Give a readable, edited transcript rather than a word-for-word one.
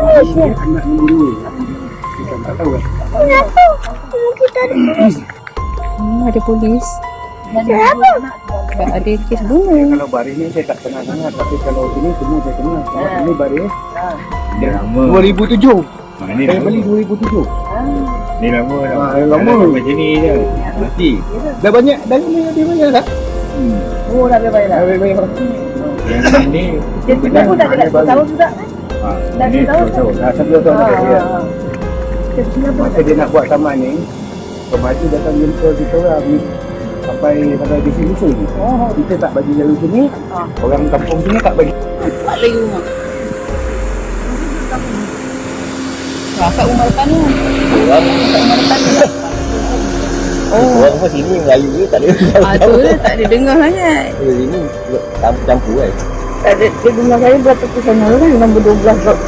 Dia anak memburu. Kita tak tahu kan. Kenapa? Kita ada polis. Ada polis. Kenapa? Tak ada kes bunuh. Kalau baris ni saya tak kenal sangat. Tapi kalau sini semua saya kenal. Sebab ini baris. Dia lama. 2007. Ni Saya lama. beli 2007. Ni lama dah. Lama. Macam ni je. Mati. Dah banyak. Dah banyak tak? Oh, dah bayar dah. Dah banyak. Yang ni. Dia pun dah dekat 10 tahun juga. Dah Ni 10 tahun. betul. Dah 11 tahun dah dia. Kita Masa dia nak buat taman ni, pemaju datang jumpa kita orang ni sampai di sini musuh ni. Kita tak bagi jalan sini, orang kampung sini tak bagi. Tak lagi rumah. Kat rumah depan ni. Kat rumah depan ni. Orang rumah sini Melayu je tak ada. Tu lah tak ada dengar sangat. Sini campur kan. Tak ada, dia dengar saya berapa tu sana kan, nombor 12 blok.